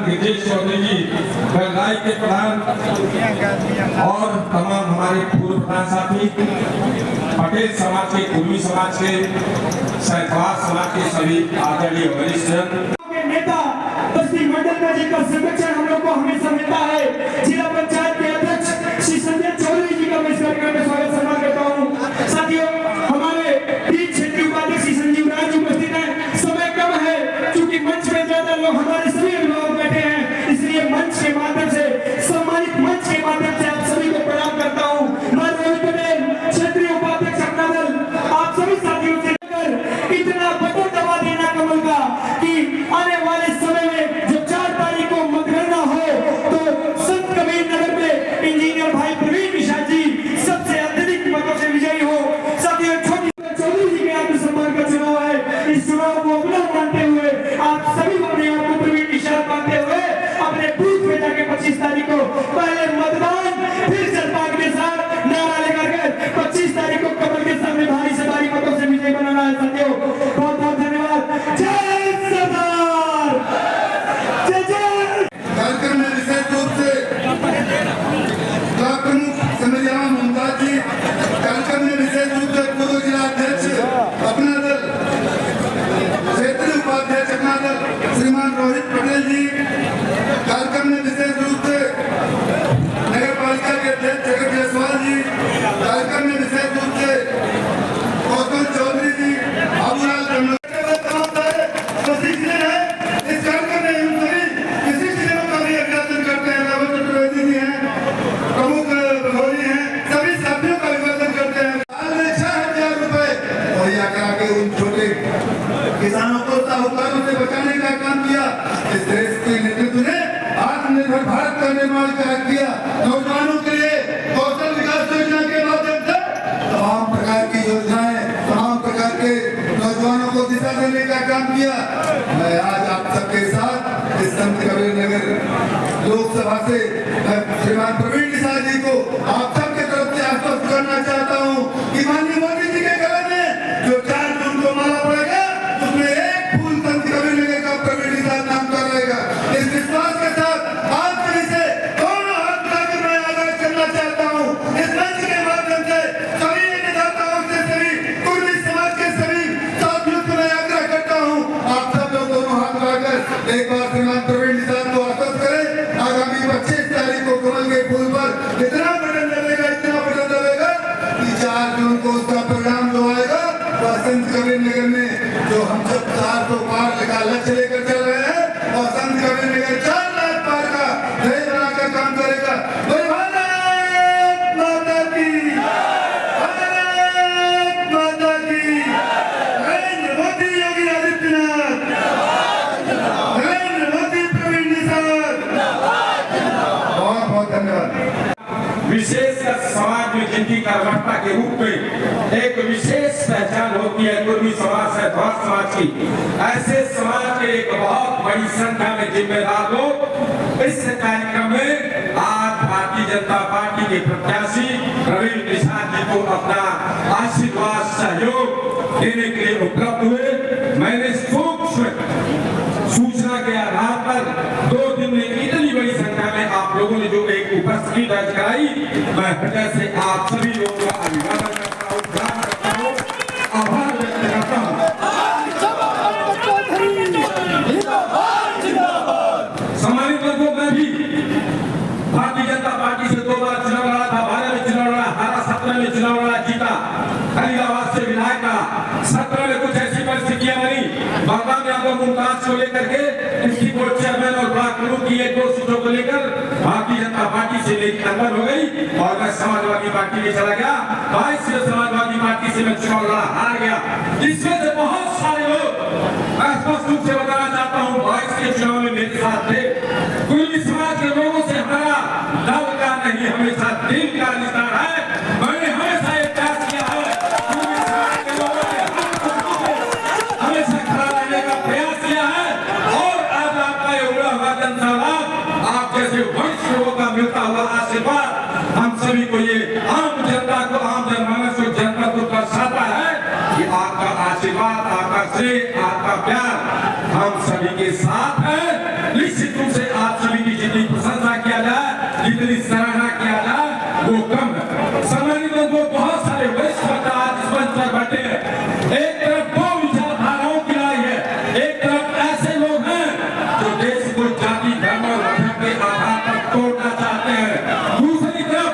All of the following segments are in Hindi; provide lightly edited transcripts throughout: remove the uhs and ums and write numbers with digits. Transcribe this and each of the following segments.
गिरजेश चौधरी जी, बलराई के प्रधान और तमाम हमारे पूर्व प्रधान साथी, पटेल समाज के, कुर्मी समाज के, सैतवास समाज के सभी आदरणीय वरिष्ठ नेता बस्ती मंडल में जिनका संरक्षण हम लोग को हमेशा मिलता है, जिला पंचायत के अध्यक्ष श्री संजय चौधरी जी का मैं इस कार्यक्रम में स्वागत सम्मान करता हूँ। साथियों, हमारे बीच क्षेत्रीय उपाध्यक्ष श्री संजीव राज जी उपस्थित हैं। समय कम है, क्योंकि मंच में ज्यादा लोग हमारे सभी अभिभावक बैठे हैं, इसलिए मंच के माध्यम से, सम्मानित मंच के माध्यम से आप सभी को प्रणाम करता हूँ। मैं रोहित पटेल, क्षेत्रीय उपाध्यक्ष अपना दल, आप सभी साथियों से इतना बटन दबा देना कमल का कि आने वाले समय में जब 4 तारीख को मतगणना हो तो संत कबीर नगर में इंजीनियर भाई प्रवीण निषाद जी सबसे अत्यधिक मतों से विजयी हो। साथियों, चौधरी जी के आत्मसम्मान का चुनाव है, इस चुनाव को अपना मानते हुए आप सभी अपने आप को प्रवीण निषाद मानते हुए अपने बूथ में जाके 25 तारीख को पहले मतदान, फिर जनता के साथ नारा लेकर 25 तारीख को कमल के सामने भारी से भारी मतों से विजय बनाना है। साथियों, बहुत बहुत धन्यवाद। जय सरदार, जय जय। कार्यक्रम में विशेष रूप से ब्लॉक प्रमुख समझियामा मुमताज जी, कार्यक्रम में विशेष रूप से पूर्व जिला अध्यक्ष अपना दल, क्षेत्रीय उपाध्यक्ष अपना दल श्रीमान रोहित पटेल जी, कार्यक्रम में विशेष रूप से नगर पालिका के अध्यक्ष जगत जायसवाल जी, कार्यक्रम में विशेष रूप से गौतम चौधरी जी, अबुलाल किसानों को साहूकारों से बचाने का काम किया। इस देश के नेतृत्व ने आत्मनिर्भर भारत का निर्माण किया। नौजवानों के लिए कौशल विकास योजना के माध्यम से तमाम प्रकार की योजनाएं, तमाम प्रकार के नौजवानों को दिशा देने का काम किया। मैं आज आप सबके साथ इस संत कबीर नगर लोकसभा से श्रीमान प्रवीण निषाद जी को आप सबके तरफ से आश्वस्त करना चाहता हूँ कि माननीय मोदी जी के गले में जो 4 जून को माला पड़ेगा, उसमें एक फूल संत कबीर नगर का प्रवीण निषाद नाम का रहेगा। इस विश्वास के साथ आप सभी से दोनों हाथ मिलाकर मैं आगाज करना चाहता हूँ। इस मंच के माध्यम से सभी नेताओं से, सभी कुर्मी समाज के सभी साथियों से मैं आग्रह करता हूँ, आप सब लोग दोनों हाथ मिलाकर एक बार श्रीमान प्रवीण निषाद को आश्वस्त करें। आगामी 25 तारीख को कमल के फूल पर इतना बटन दबेगा कि 4 जून को उसका परिणाम जो आएगा वह संत कबीर नगर में जो हम सब 400 पार का लक्ष्य लेकर चल रहे हैं, और संत कबीर नगर 4 लाख पार का ध्येय बनाकर काम करेगा। भारत माता की, भारत माता की। नरेंद्र मोदी योगी आदित्यनाथ, नरेंद्र मोदी प्रवीण निषाद। बहुत बहुत धन्यवाद। विशेषकर समाज में जिनकी कर्मठता के रूप में एक विशेष पहचान होती है कुर्मी समाज, सैतवास समाज की, ऐसे समाज के एक बहुत बड़ी संख्या में जिम्मेदार लोग इस कार्यक्रम में आज भारतीय जनता पार्टी के प्रत्याशी प्रवीण निषाद जी को अपना आशीर्वाद सहयोग देने के लिए उपलब्ध हुए। मैंने सूक्ष्म सूचना के आधार पर 2 दिन में इतनी बड़ी संख्या में आप लोगों ने जो एक उपस्थिति दर्ज कराई, मैं हृदय से आप सभी लोगों का अभिवादन करता हूँ, प्रणाम करता हूँ, आभार व्यक्त करता हूँ। सम्मानित लोगों, मैं भी भारतीय जनता पार्टी से 2 बार चुनाव लड़ा था, 12 में चुनाव लड़ा, 17 में चुनाव लड़ा, जीता, खलीलाबाद से विधायक का। 17 में कुछ ऐसी परिस्थितियां बनी, बाबा ने आपको मुमताज को लेकर के इसकी बोर्ड चेयरमैन और ब्लॉक प्रमुख की 1-2 सीटों को लेकर भारतीय जनता पार्टी से मेरी अंदर हो गई और मैं समाजवादी पार्टी में चला गया। 22 से समाजवादी पार्टी से मैं चुनाव लड़ा, हार गया। इसमें से बहुत सारे लोग, मैं स्पष्ट रूप से बताना चाहता हूँ, 22 के चुनाव में मेरे साथ थे। कुर्मी समाज के लोगों से हमारा दल का नहीं, हमेशा दिल का रिश्ता है। मैंने हमेशा ये प्रयास किया है, कुर्मी समाज के लोगों ने हमेशा खड़ा रहने का प्रयास किया है, और आज आपका ये उड़ा हुआ जनसंवाद, आप जैसे वरिष्ठ लोगों का मिलता हुआ आशीर्वाद हम सभी को, ये आम जनता को, आम जनमानस को, जनता को दर्शाता है कि आपका आशीर्वाद, आपका श्रेय, आपका प्यार हम सभी के साथ है। निश्चित रूप से देश को जाति धर्म और धर्म के आधार पर तोड़ना चाहते हैं। दूसरी तरफ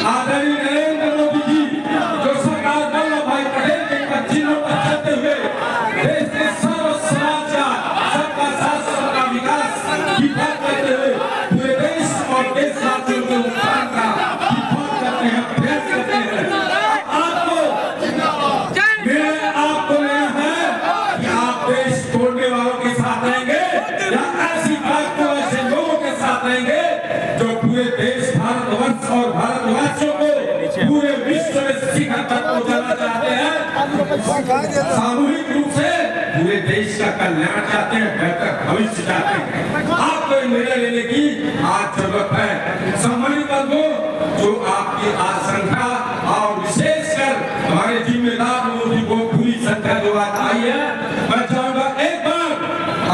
आदरणीय नरेंद्र मोदी जी जो सरदार वल्लभ भाई पटेल के पच्चीनों पर चलते हुए देश के सर्व समाज का सबका साथ सबका विकास की बात करते हुए पूरे देश और देशवासियों के उत्थान का की बात करते हैं, प्रयास करते हैं। आपको लेना है कि आप देश तोड़ने वालों के साथ रहेंगे या ऐसी ताकतों ऐसे लोगों के साथ रहेंगे जो पूरे देश भारतवर्ष और भारतवासियों को पूरे विश्व में शिखर तक पहुंचाना चाहते हैं, सामूहिक रूप से पूरे देश का कल्याण चाहते हैं, बेहतर भविष्य चाहते हैं। आपको निर्णय लेने की आज जरूरत है। सम्मानित बंधुओं, जो आपकी आशंका और विशेषकर हमारे जिम्मेदार लोगों को पूरी संख्या जो आज आई है, मैं चाहूंगा एक बार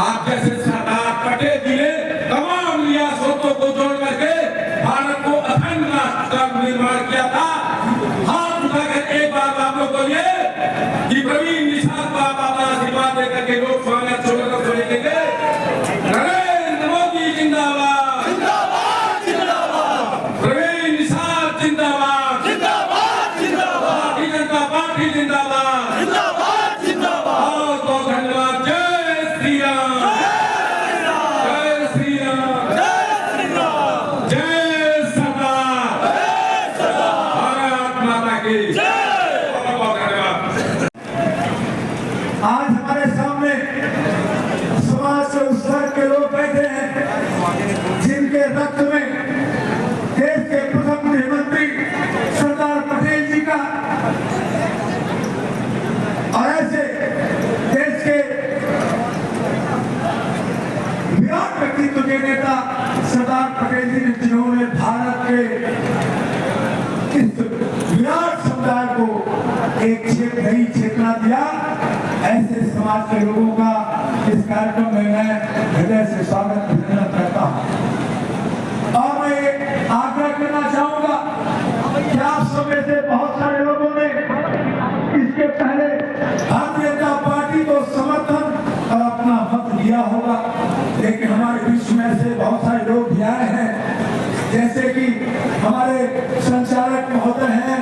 आप जैसे सरदार पटेल जी ने तमाम रियासतों को जोड़ करके भारत को अखंड राष्ट्र का निर्माण किया था, हाथ उठाकर एक बार आप लोग बोलिए कि प्रवीण निषाद बाबा का आशीर्वाद देकर के लोग स्वागत छोड़कर बोलेंगे नरेंद्र मोदी जिंदाबाद, जिंदाबाद, जिंदाबाद, प्रवीण निषाद जिंदाबाद, जिंदाबाद, जिंदाबाद, भारतीय जनता पार्टी जिंदाबाद, जिंदाबाद, जिंदाबाद। बहुत बहुत धन्यवाद। जय श्री राम, जय श्री राम, जय सरदार, भारत माता की बहुत बहुत धन्यवाद। आज हमारे सामने समाज के उस वर्ग के लोग बैठे हैं जिनके रक्त में देश के प्रथम गृहमंत्री सरदार पटेल जी का और ऐसे देश के विराट व्यक्तित्व के नेता सरदार पटेल जी ने जिन्होंने भारत के इस विराट समुदाय को एक नई चेतना दिया, ऐसे समाज के लोगों का इस कार्यक्रम में मैं हृदय से स्वागत अभिनंदन करता हूँ। और मैं ये आग्रह करना चाहूंगा कि आप सब में से बहुत सारे लोगों ने इसके पहले भारतीय जनता पार्टी को समर्थन और अपना मत दिया होगा, लेकिन हमारे बीच में से बहुत सारे लोग भी आए हैं, जैसे कि हमारे संचालक महोदय हैं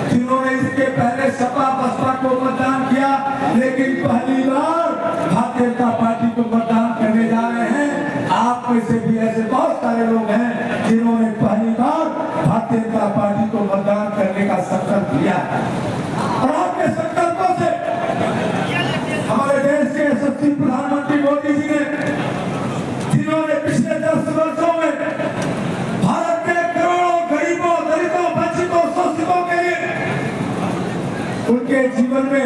जिन्होंने इसके पहले सपा बसपा को मतदान किया, लेकिन पहली बार भारतीय जनता पार्टी को मतदान करने जा रहे हैं। आप में से भी ऐसे बहुत सारे लोग हैं जिन्होंने पहली बार भारतीय जनता पार्टी को मतदान करने का संकल्प लिया है। और आपके संकल्पों से हमारे देश के यशस्वी प्रधानमंत्री मोदी जी ने, जिन्होंने पिछले 10 वर्षों में भारत के करोड़ों गरीबों, दलितों, वंचितों, शोषितों के लिए उनके जीवन में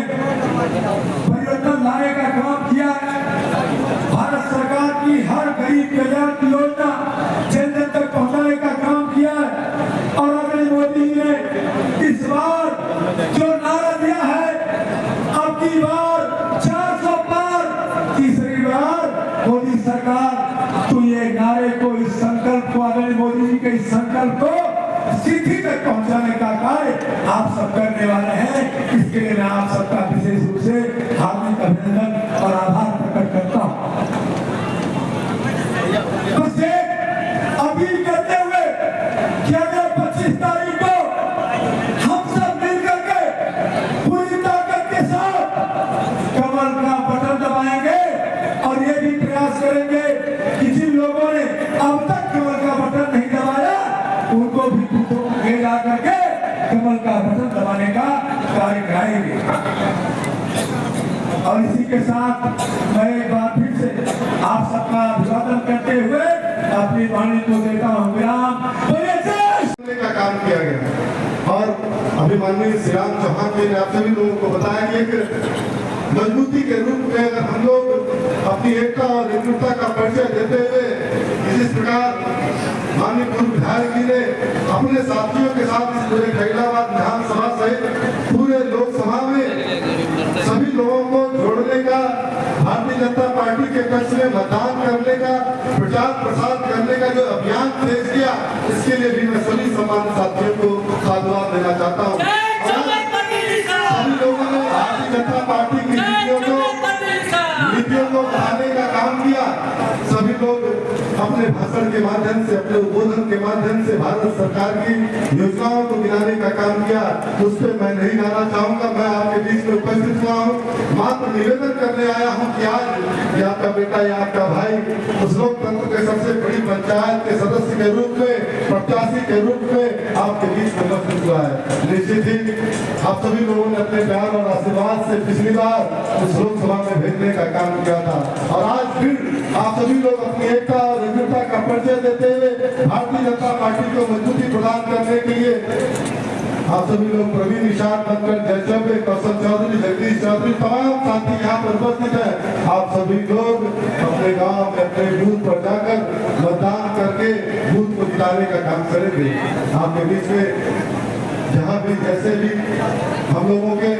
परिवर्तन लाने का काम किया है। भारत सरकार की हर गरीब कल्याण की योजना जन जन तक पहुंचाने का काम किया है। और आदरणीय मोदी जी ने इस बार जो नारा दिया है, अब की बार 400 पार, तीसरी बार मोदी सरकार, तो ये नारे को, इस संकल्प को, आदरणीय मोदी जी के इस संकल्प को सिद्धि तक पहुंचाने का कार्य आप सब करने वाले हैं। इसके लिए मैं आप सबका विशेष रूप से हार्दिक अभिनंदन और आभार प्रकट करता हूं। बस अपील करते हुए कि अगर 25 तारीख को हम सब मिलकर के पूरी ताकत के साथ कमल का बटन दबाएंगे और ये भी प्रयास करेंगे कि जिन लोगों ने अब तक कमल का बटन नहीं दबाया उनको भी ले जा करके कमल का बटन दबाने का कार्य कराएंगे। और इसी के साथ मैं एक बार फिर से आप सबका अभिवादन करते हुए अपनी वाणी को देता हूँ विराम। का काम किया गया और अभी माननीय श्री राम चौहान जी ने आप सभी लोगों को बताया कि एक मजबूती के रूप में अगर हम लोग अपनी एकता और एकजुटता का परिचय देते हुए इस प्रकार माननीय पूर्व विधायक जी ने अपने साथियों के साथ इस पूरे खैराबाद विधानसभा सहित पूरे लोकसभा में सभी लोगों को जोड़ने का, भारतीय जनता पार्टी के पक्ष में मतदान करने का, प्रचार प्रसार करने का जो अभियान तेज किया, इसके लिए भी मैं सभी सम्मानित साथियों को साधुवाद देना चाहता हूँ। सभी लोगों ने भारतीय जनता पार्टी की नीतियों को बढ़ाने का काम किया। सभी लोग अपने भाषण के माध्यम से, अपने उद्बोधन के माध्यम से भारत सरकार की योजनाओं को गिनाने का काम किया, उस पर मैं नहीं गाना चाहूंगा। मैं आपके बीच में उपस्थित हुआ हूँ, मात्र निवेदन करने आया हूँ कि आज ये आपका बेटा या आपका भाई उस लोकतंत्र के सबसे बड़ी पंचायत के सदस्य के रूप में, प्रत्याशी के रूप में आपके बीच में उपस्थित हुआ है। निश्चित ही आप सभी लोगों ने अपने प्यार और आशीर्वाद से पिछली बार उस लोकसभा में भेजने का काम किया था, और आज फिर आप सभी लोग अपनी एकता और एकता का परिचय देते हुए भारतीय जनता पार्टी को मजबूती प्रदान करने के लिए आप सभी लोग प्रवीण निषाद बनकर, जयचंद्र, कौशल चौधरी, जगदीश चौधरी, तमाम साथी यहाँ पर उपस्थित है। आप सभी लोग अपने गांव में अपने बूथ पर जाकर मतदान करके बूथ को जिताने का काम करेंगे। आपके बीच में जहाँ भी जैसे भी हम लोगों के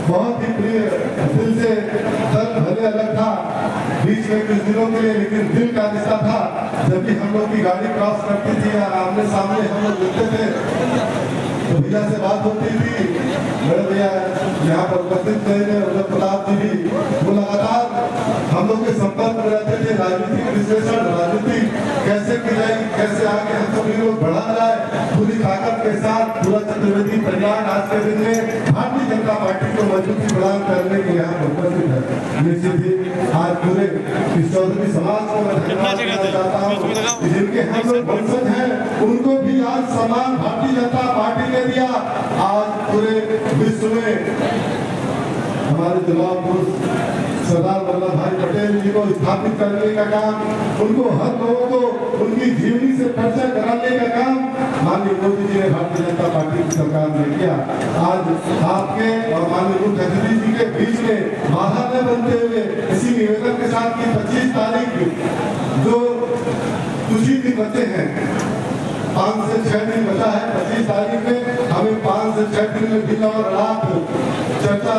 बहुत ही प्रिय दिल से दर्द भले अलग था बीच में कुछ दिनों के लिए, लेकिन दिल का रिश्ता था। जब भी हम लोग की गाड़ी क्रॉस करती थी या आमने सामने हम लोग मिलते थे तो भैया से बात होती थी, बड़े भैया यहाँ पर उपस्थित थे रुद्र प्रताप जी भी, वो लगातार हम लोग के संपर्क में रहते थे। राजनीतिक विश्लेषण, राजनीति कैसे की जाएगी, कैसे आगे हम सभी लोग बढ़ा जाए, पूरी ताकत के साथ पूरा चतुर्वेदी परिवार आज के दिन में भारतीय जनता पार्टी को मजबूती प्रदान करने के यहाँ पर उपस्थित है। निश्चित ही आज पूरे इस चौधरी समाज को मैं धन्यवाद देना चाहता हूँ, जिनके हम लोग वंशज हैं उनको भी आज सम्मान भारतीय जनता पार्टी ने दिया। आज पूरे विश्व में हमारे जवाब पुरुष सरदार वल्लभ भाई पटेल जी को स्थापित करने का काम, उनको हर लोगों को उनकी जीवनी से परिचय कराने का काम माननीय मोदी जी ने भारतीय जनता पार्टी की सरकार ने किया। आज आपके और माननीय मुख्यमंत्री जी के बीच में बाधा न बनते हुए इसी निवेदन के साथ की 25 तारीख जो कुछ ही दिन बचे हैं, 5 से 6 दिन बचा है, 25 तारीख में हमें 5 से 6 दिन में दिन और रात चर्चा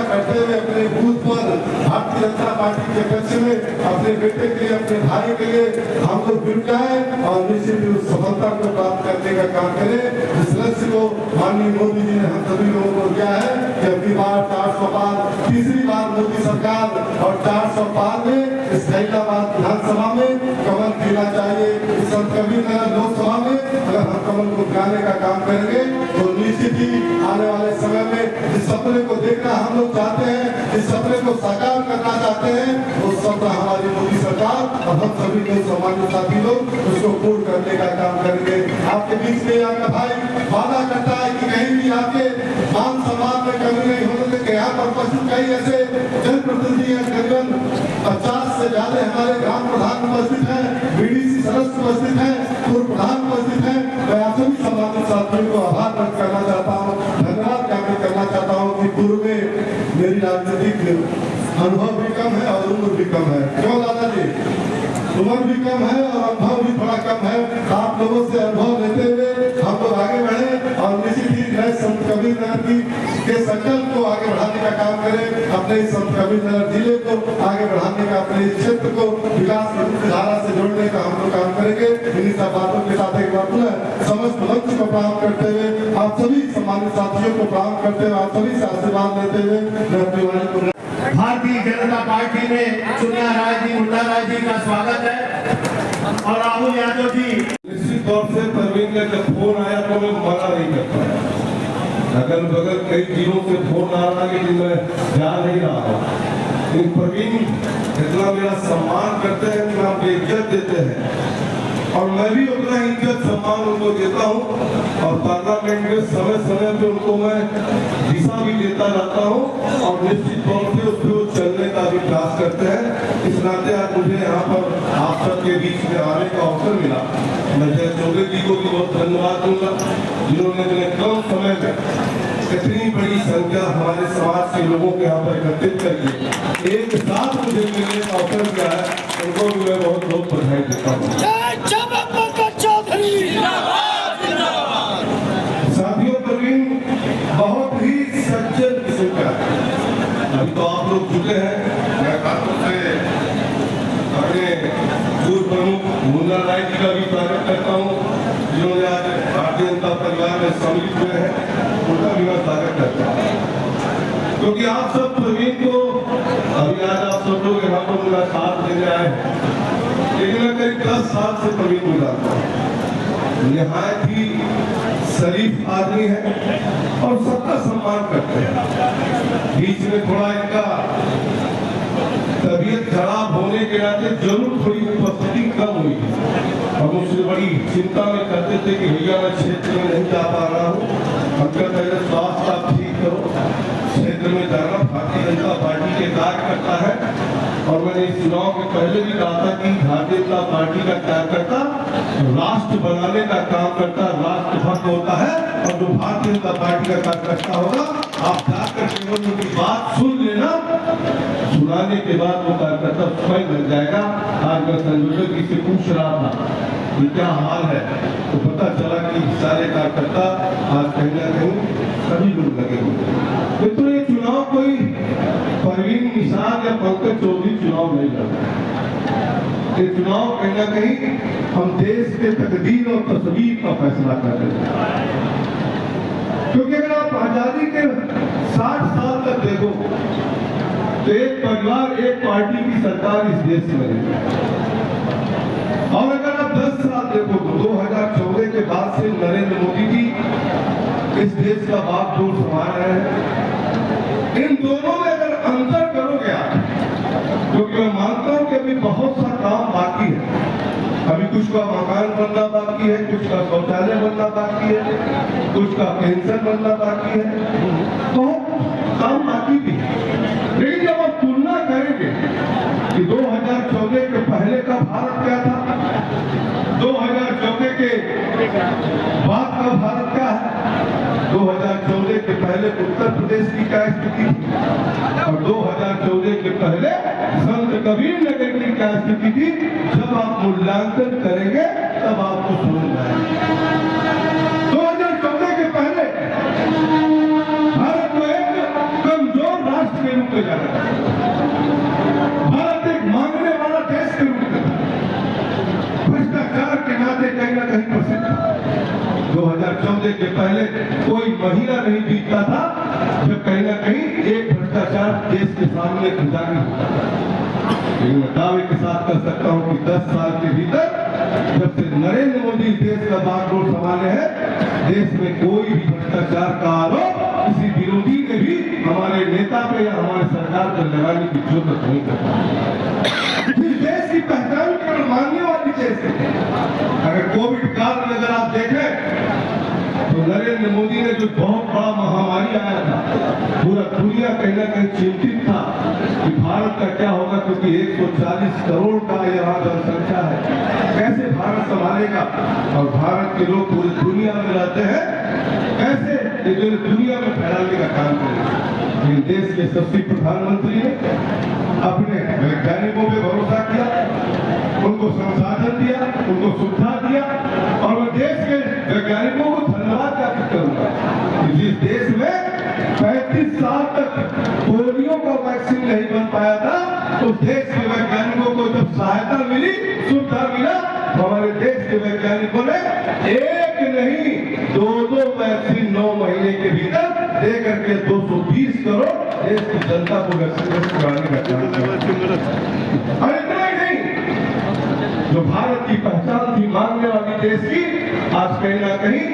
करते हुए अपने बूथ पर भारतीय जनता पार्टी के पक्ष में अपने बेटे के लिए, अपने भाई के लिए हम लोग जुट जाए और निश्चित उस सफलता को प्राप्त करने का काम करें। इस लक्ष्य को माननीय मोदी जी ने हम सभी लोगों को दिया है कि अगली बार 400 पार, तीसरी बार मोदी सरकार और 400 पार में इस फैसलाबाद विधानसभा में कमल खिलना चाहिए। इस संत कबीर नगर लोकसभा में अगर हम कमल को खिलाने का काम करेंगे तो निश्चित ही आने वाले समय में जिस सपने को देखना हम लोग चाहते हैं, जिस सपने को साकार करना चाहते हैं, वो सपना हमारी मोदी सरकार और हम सभी लोग सामान्य साथी लोग उसको पूर्ण करने का काम करेंगे। आपके बीच में आपका भाई वादा करता है कि कहीं भी आपके मान सम्मान में कमी नहीं होने देंगे। यहाँ पर उपस्थित कई ऐसे जनप्रतिनिधि हैं, करीबन 50 से ज्यादा हमारे ग्राम प्रधान उपस्थित हैं, बीडीसी सदस्य उपस्थित हैं, पूर्व प्रधान उपस्थित हैं। मैं आप सभी सम्मानित साथियों को आभार व्यक्त करना चाहता हूँ, धन्यवाद ज्ञापित करना चाहता हूँ कि पूर्व में मेरी राजनीतिक अनुभव भी कम है और उम्र भी कम है। क्यों दादाजी? उम्र भी कम है और अनुभव भी थोड़ा कम है। आप लोगों से अनुभव लेते हुए हम लोग आगे बढ़े और निश्चित ही नए संत कबीर नगर के संकल्प को आगे बढ़ाने का काम करें, अपने संत कबीर नगर जिले को आगे बढ़ाने का, अपने क्षेत्र को विकास की मुख्य धारा से जोड़ने का हम लोग काम करेंगे। इन्हीं सब बातों के साथ एक बार पुनः समस्त मंच को प्रणाम करते हुए, आप सभी सम्मानित साथियों को प्रणाम करते हुए, आप सभी से आशीर्वाद लेते हुए मैं अपनी वाणी को भारतीय जनता पार्टी में चुनिया राय जी, मुन्ना राय जी का स्वागत है और राहुल यादव जी। निश्चित तौर से परवीन का जब फोन आया तो मैं मना नहीं कर पाया। अगल बगल कई जिलों से फोन आ रहा है कि मैं जा नहीं रहा हूँ। इन परवीन इतना मेरा सम्मान करते हैं कि आप इज्जत देते हैं और मैं भी उतना इज्जत सम्मान उनको देता हूँ और पार्लियामेंट में समय समय पे उनको मैं दिशा भी देता रहता हूँ और निश्चित तौर से उस पर चलने का भी प्रयास करते हैं। इस नाते आज मुझे यहाँ पर आप सबके बीच में आने का अवसर मिला। मैं जय चौधरी जी को भी बहुत धन्यवाद दूंगा जिन्होंने अपने कम समय में इतनी बड़ी संख्या हमारे समाज के लोगों के यहाँ पर एकत्रित करिए, एक साथ मुझे मिलने का अवसर दिया है, उनको भी मैं बहुत बहुत बधाई देता हूँ। साथियों, परवीन बहुत ही सज्जन किस्म का है। अभी तो आप लोग जुटे हैं, मैं खासतौर से अपने पूर्व प्रमुख मुन्ना राय जी का भी स्वागत करता हूँ जिन्होंने आज भारतीय जनता परिवार में सम्मिलित हुए हैं, उनका भी मैं स्वागत करता हूँ क्योंकि आप सब प्रवीण को अभी आज आप सोचोगे हम लोग मेरा साथ देने आए हैं, लेकिन मैं करीब 10 साल से प्रवीण को जानता हूँ। निहायत ही शरीफ आदमी है और सबका सम्मान करते हैं। बीच में थोड़ा इनका तबीयत खराब होने के नाते जरूर थोड़ी उपस्थिति कम हुई और मुझसे बड़ी चिंता में करते थे कि भैया मैं क्षेत्र में नहीं जा पा रहा हूँ, हम कहते हैं स्वास्थ्य आप ठीक करो, क्षेत्र में जाना भारतीय जनता पार्टी के कार्यकर्ता है। और मैंने इस चुनाव के पहले भी कहा था कि भारतीय जनता पार्टी का कार्यकर्ता राष्ट्र बनाने का काम करता है, राष्ट्रभक्त होता है, और जो भारतीय जनता पार्टी का कार्यकर्ता होगा आप जाकर केवल उनकी बात सुन लेना, सुनाने के बाद वो कार्यकर्ता स्वयं लग जाएगा। आज मैं संयोजक जी से पूछ रहा था कि क्या हाल है, तो पता चला कि सारे कार्यकर्ता आज कहीं ना कहीं सभी लोग लगे हुए। तो ये चुनाव कोई परवीन निषाद या पंकज चौधरी चुनाव नहीं लड़ रहे, ये चुनाव कहीं ना कहीं हम देश के तकदीर और तस्वीर का फैसला कर रहे हैं। क्योंकि अगर आप आजादी के 60 साल तक देखो तो एक परिवार एक पार्टी की सरकार इस देश में रही, और अगर आप 10 साल देखो तो 2014 के बाद से नरेंद्र मोदी जी इस देश का बागडोर संभाल रहे हैं। इन दोनों में अगर अंतर करोगे आप, क्योंकि मैं मानता हूं कि अभी बहुत सा काम बाकी है, अभी कुछ का मकान बनना बाकी है, कुछ का शौचालय बनना बाकी है, कुछ का पेंशन बनना बाकी है, बहुत काम बाकी भी है। लेकिन जब आप तुलना करेंगे कि 2014 के पहले का भारत क्या था, 2014 के बाद का भारत क्या है, 2014 के पहले उत्तर प्रदेश की क्या स्थिति थी और 2014 के पहले संत कबीर नगर की क्या स्थिति थी, जब आप मूल्यांकन करेंगे तब आपको समझ आएगा। 2014 के पहले भारत को एक कमजोर राष्ट्र के रूप में जाना था, भारत एक मांगने वाला देश के रूप में था, भ्रष्टाचार के नाते कहीं ना कहीं प्रसिद्ध था। 2014 के पहले कोई महीना नहीं बीतता था जब कहीं ना कहीं एक भ्रष्टाचार देश के सामने उजागर होता था। लेकिन मैं दावे के साथ कह सकता हूं कि 10 साल के भीतर जब से नरेंद्र मोदी देश का बागडोर संभाले हैं, देश में कोई भी भ्रष्टाचार का आरोप किसी विरोधी ने भी हमारे नेता पे या हमारे सरकार पर लगाने की जरूरत नहीं करता। इस देश की पहचान केवल मानने वाली देश है। अगर कोविड काल में अगर आप देखें तो नरेंद्र मोदी ने जो बहुत बड़ा महामारी आया था, पूरा दुनिया कहीं ना कहीं चिंतित था कि भारत का क्या होगा, क्योंकि 140 करोड़ का यहाँ जनसंख्या है, कैसे भारत संभालेगा, और भारत के लोग पूरी दुनिया में रहते हैं, कैसे ये दुनिया में फैलाने का काम करेंगे। देश के यशस्वी प्रधानमंत्री ने अपने वैज्ञानिकों पे भरोसा किया, उनको संसाधन दिया, उनको सुविधा दिया, और मैं देश के वैज्ञानिकों को धन्यवाद ज्ञापित करूंगा कि जिस देश में 35 साल तक पोलियो का वैक्सीन नहीं बन पाया था, तो देश के वैज्ञानिकों को जब सहायता मिली, सुविधा मिला, हमारे देश के वैज्ञानिकों ने एक नहीं 2 वैक्सीन 9 महीने के भीतर दे करके 220 करोड़ देश की जनता को वैक्सीन कराने का काम किया। और इतना ही नहीं, जो भारत की पहचान थी मांगने वाली देश की, आज कहीं ना कहीं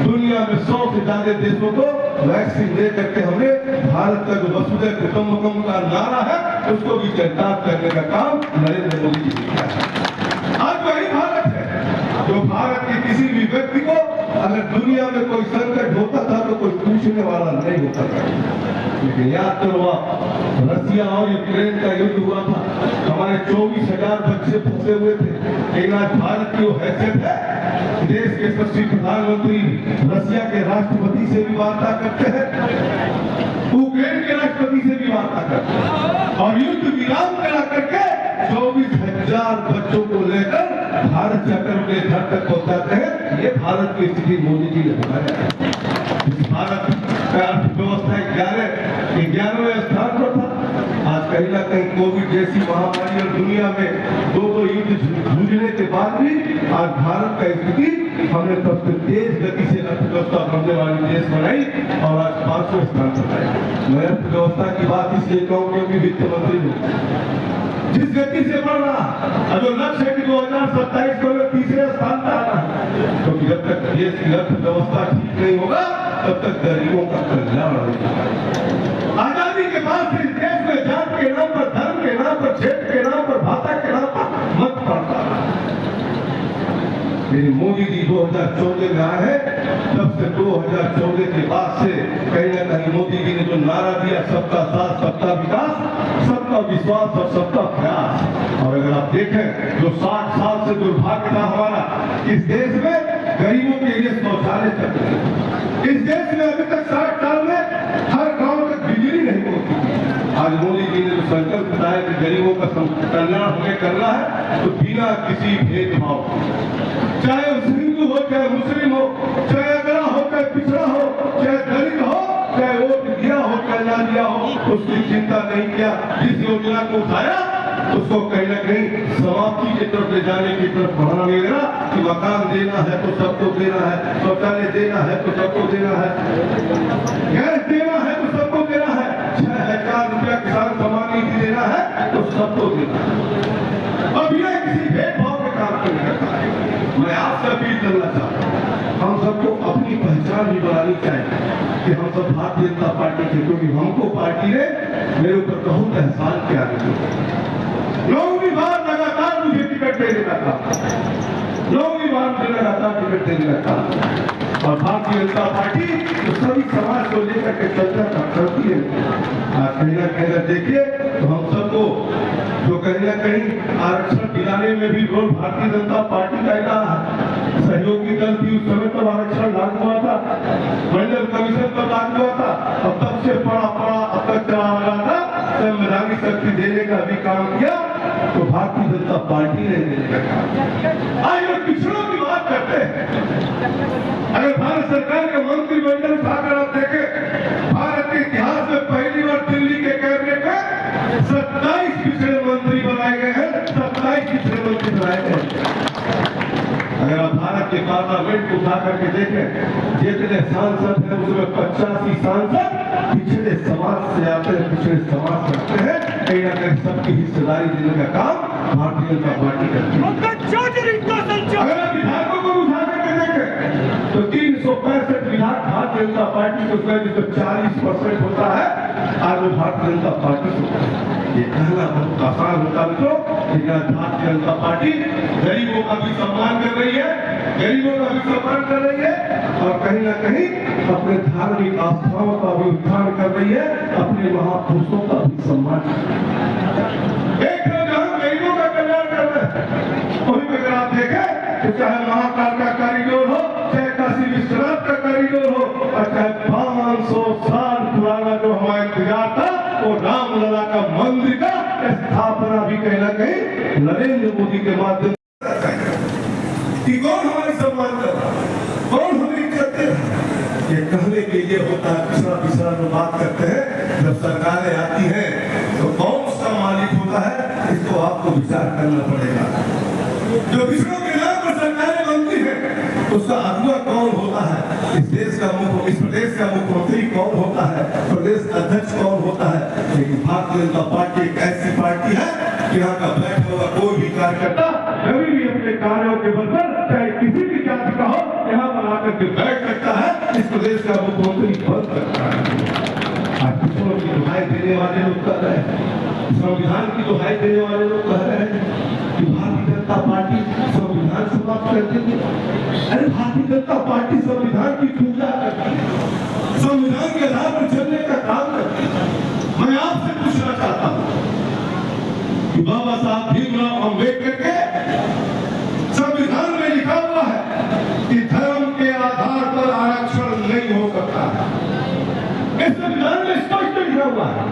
दुनिया में 100 से ज्यादा देशों को वैक्सीन दे करके हमने भारत का जो वसुधैव कुटुंबकम का नारा है उसको भी चरितार्थ करने का काम नरेंद्र मोदी जी ने किया है। आज वही भारत है जो भारत के किसी भी व्यक्ति को अगर दुनिया में कोई संकट होता था तो कोई पूछने वाला नहीं होता था। लेकिन याद करो आप, रसिया और यूक्रेन का युद्ध हुआ था, हमारे 24,000 बच्चे फंसे हुए थे, लेकिन आज भारत की वो हैसियत है, देश के यशस्वी प्रधानमंत्री रसिया के राष्ट्रपति से भी वार्ता करते हैं, यूक्रेन के राष्ट्रपति से भी वार्ता करते हैं, और युद्ध विराम करा करके 24,000 बच्चों को लेकर भारत जाकर उनके घर तक पहुंचाते हैं। ये भारत की स्थिति मोदी जी ने बनाया। भारत का अर्थव्यवस्था 11वें स्थान पर था, आज का कहीं ना कहीं कोविड जैसी महामारी और दुनिया में दो युद्ध जूझने के बाद भी आज भारत का स्थिति हमने सबसे तेज गति से अर्थव्यवस्था बढ़ने वाली देश बनाई और आज 500 स्थान पर आई। मैं अर्थव्यवस्था की बात इसलिए कहूँ क्योंकि वित्त मंत्री हूँ। जिस गति से बढ़ रहा जो लक्ष्य है कि 2027 को तीसरे स्थान पर आना है, क्योंकि जब तक देश की अर्थव्यवस्था ठीक नहीं होगा तब तक गरीबों का कल्याण नहीं होगा। आजादी के बाद से देश में जात के नाम पर, धर्म के नाम पर, क्षेत्र के नाम पर, भाषा के नाम पर मत पड़ता रहा। मेरी मोदी जी 2014 में आए हैं, तब से 2014 के बाद से कहीं ना कहीं मोदी जी ने जो नारा दिया सबका साथ सबका विकास, सबका विश्वास और सबका प्रयास, और अगर आप देखें जो 60 साल से दुर्भाग्य था हमारा इस देश में गरीबों के लिए शौचालय तक नहीं, इस देश में अभी तक 60 साल में हर गांव तक बिजली नहीं पहुंची। आज मोदी जी ने जो संकल्प बताया कि गरीबों का कल्याण हमें करना है, तो बिना किसी भेदभाव, चाहे हिंदू हो, चाहे मुस्लिम हो, चाहे अगड़ा हो, चाहे पिछड़ा हो, चाहे दलित हो, चाहे वोट दिया हो, चाहे ना दिया हो, उसकी चिंता नहीं किया। जिस योजना को उठाया उसको कहीं ना कहीं समाप्ति की तरफ ले जाने की तरफ बढ़ाना नहीं देना कि मकान देना है तो सबको देना है, शौचालय देना है तो सबको देना है, गैस देना है तो सबको देना है, 6,000 रुपया किसान सम्मान निधि देना है तो सबको देना है। अब यह किसी भेदभाव के काम को नहीं करता है। मैं आपसे अपील करना चाहता हूँ, हम सबको अपनी पहचान भी बनानी चाहिए कि हम सब भारतीय जनता पार्टी के, क्योंकि हमको पार्टी ने मेरे ऊपर बहुत एहसान किया है। नौवीं बार लगातार मुझे टिकट देने का था, नौवीं बार मुझे लगातार टिकट देने का था, और भारतीय जनता पार्टी तो सभी समाज को लेकर के चर्चा करती है। आज कहीं ना कहीं अगर देखिए तो हम सबको जो कहीं ना कहीं आरक्षण दिलाने में भी रोल भारतीय जनता पार्टी का रहा है। सहयोगी दल भी उस समय तब आरक्षण लागू हुआ था, मंडल कमीशन पर लागू हुआ था, अब तब से पड़ा अब तक चला आ रहा था, संवैधानिक शक्ति देने का भी काम किया तो भारतीय जनता पार्टी ने देने का काम किया। आज लोग पिछड़ों की बात करते हैं। अगर भारत सरकार के मंत्रिमंडल उठाकर आप देखें, भारत के इतिहास में पहली बार दिल्ली के कैबिनेट में 27 पिछड़े मंत्री बनाए गए हैं, 27 पिछड़े मंत्री बनाए गए हैं। अगर आप भारत के पार्लियामेंट को उठा करके देखें, जितने सांसद हैं उसमें 85 सांसद पिछड़े समाज से आते हैं, पिछड़े समाज से आते हैं। कहीं ना कहीं सबकी हिस्सेदारी देने का काम भारतीय जनता पार्टी करती है। अगर आप विधायकों को उठा करके देखें तो 365 विधायक भारतीय जनता पार्टी को, जिसमें 40% होता है आज वो भारतीय जनता पार्टी से। ये कहना बहुत आसान होता मित्रों, लेकिन आज भारतीय जनता पार्टी गरीबों का भी सम्मान कर रही है, गरीबों का भी सम्मान कर रही है, और कहीं ना कहीं अपने धार्मिक आस्थाओं का भी उत्थान कर रही है, अपने महापुरुषों का भी सम्मान कर रही है। एक जहां गरीबों का कल्याण कर रहे हैं, वहीं पर अगर आप देखें तो चाहे महाकाल का कॉरिडोर हो, चाहे काशी विश्वनाथ का कॉरिडोर हो, और चाहे 500 साल पुराना जो हमारा इंतजार था वो रामलला का मंदिर का स्थापना भी कहीं ना कहीं नरेंद्र मोदी के माध्यम से। कौन हमारी सम्मान कर रहा है, कौन हमें इज्जत दे रहा है, ये कहने के लिए होता है। पिछड़ा पिछड़ा जो बात करते हैं, जब सरकारें आती हैं तो कौन उसका मालिक होता है, इसको आपको विचार करना पड़ेगा। जो पिछड़ों के नाम पर सरकारें बनती है उसका अगुवा कौन होता है, इस देश का इस प्रदेश का मुख्यमंत्री कौन होता है, प्रदेश अध्यक्ष कौन होता है। लेकिन भारतीय जनता पार्टी एक ऐसी पार्टी है कि यहाँ का बैठा हुआ कोई भी कार्यकर्ता कभी भी अपने कार्यों के बल पर, चाहे किसी भी जाति का हो, यहाँ पर आकर के बैठ सकता है, इस प्रदेश का मुख्यमंत्री बन सकता है। आज पिछड़ों की दुहाई देने वाले लोग कह रहे हैं, संविधान की दुहाई देने वाले लोग कह रहे हैं कि भारतीय जनता पार्टी संविधान समाप्त कर देगी। अरे भारतीय जनता पार्टी संविधान की पूजा करती है, संविधान के आधार पर चलने का काम करती है। मैं आपसे पूछना चाहता हूँ कि बाबा साहब भीमराव अम्बेडकर के संविधान में लिखा हुआ है कि धर्म के आधार पर आरक्षण नहीं हो सकता है। इस संविधान में स्पष्ट लिखा हुआ है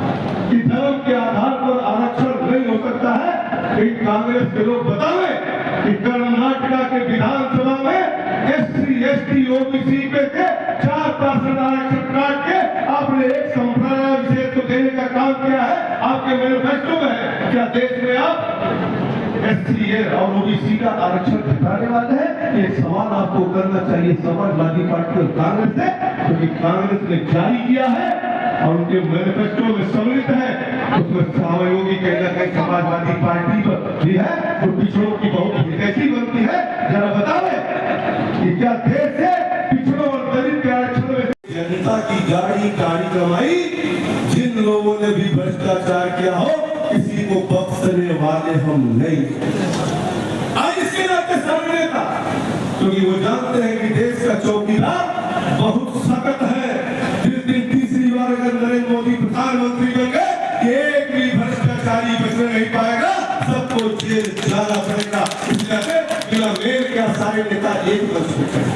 कि धर्म के आधार पर आरक्षण नहीं हो सकता है। लेकिन कांग्रेस के लोग बतावे कि कर्नाटका के विधानसभा में SC, ST, OBC पे 4% आरक्षण काट के आपने एक संप्रदाय प्राणाभिषेक को देने का काम किया है आपके मैनिफेस्टो में है। क्या देश में आप SC और OBC का आरक्षण घटाने वाले हैं? ये सवाल आपको करना चाहिए समाजवादी पार्टी और कांग्रेस से, क्योंकि कांग्रेस ने जारी किया है और उनके मैनिफेस्टो में सम्मिलित है। उसमें सहयोगी कहीं ना कहीं समाजवादी पार्टी भी है जो पिछड़ों की बहुत कैसी बनती है। जरा बताओ कि क्या देश से पिछड़ों और दलित के आरक्षण में जनता की गाड़ी गाड़ी कमाई, जिन लोगों ने भी भ्रष्टाचार किया हो किसी को बख्शने वाले हम नहीं। आज इसके नाते सामने था क्योंकि वो जानते हैं कि देश का चौकीदार बहुत सख्त है। जिस दिन तीसरी बार अगर नरेंद्र मोदी प्रधानमंत्री बन गए एक भी भ्रष्टाचारी बचने नहीं पाएगा, सबको जेल जाना पड़ेगा। इसलिए बिना मेल के सारे नेता एक मंच पे खड़े।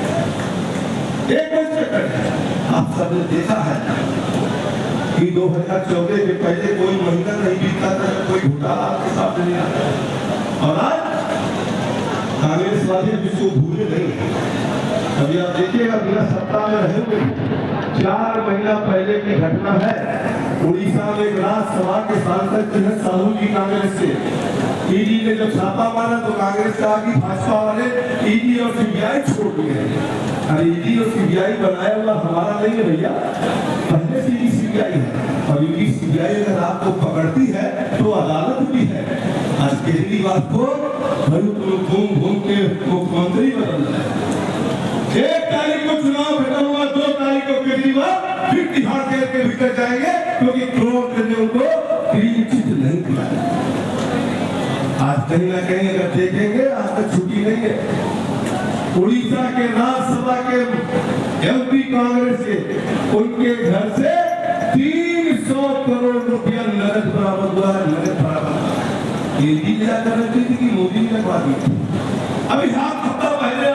आप सबने देखा है कि 2014 के पहले कोई महीना नहीं बीता था जब कोई घोटाला आपके सामने नहीं आता। और आज कांग्रेस वाले जिसको भूले नहीं। अभी आप देखिएगा बिना सत्ता में रहे हुए 4 महीना पहले की घटना है। उड़ीसा में एक राज्यसभा के सांसद जो है साहू जी कांग्रेस से, ईडी ने जब छापा मारा तो कांग्रेस कहा कि भाजपा वाले ईडी और सीबीआई छोड़ दिए। अरे ईडी और सीबीआई बनाया हुआ हमारा नहीं है भैया, पहले से ही सीबीआई है। और ईडी सीबीआई अगर आपको पकड़ती है तो अदालत भी है। आज केजरीवाल को घूम घूम के मुख्यमंत्री बदल रहे हैं। 1 तारीख को चुनाव खत्म हुआ, 2 तारीख को केजरीवाल फिर तिहाड़ जेल के भीतर जाएंगे क्योंकि कोर्ट ने उनको क्लीन चिट नहीं दिया। आज कहीं ना कहीं अगर देखेंगे आज तक छुट्टी नहीं है। उड़ीसा के राज्यसभा के MP कांग्रेस के उनके घर से 300 करोड़ रुपया नगद बरामद हुआ है। नगद बरामद ये दी जाकर रखी थी कि मोदी ने लगवा दी। अभी हाथ हफ्ता पहले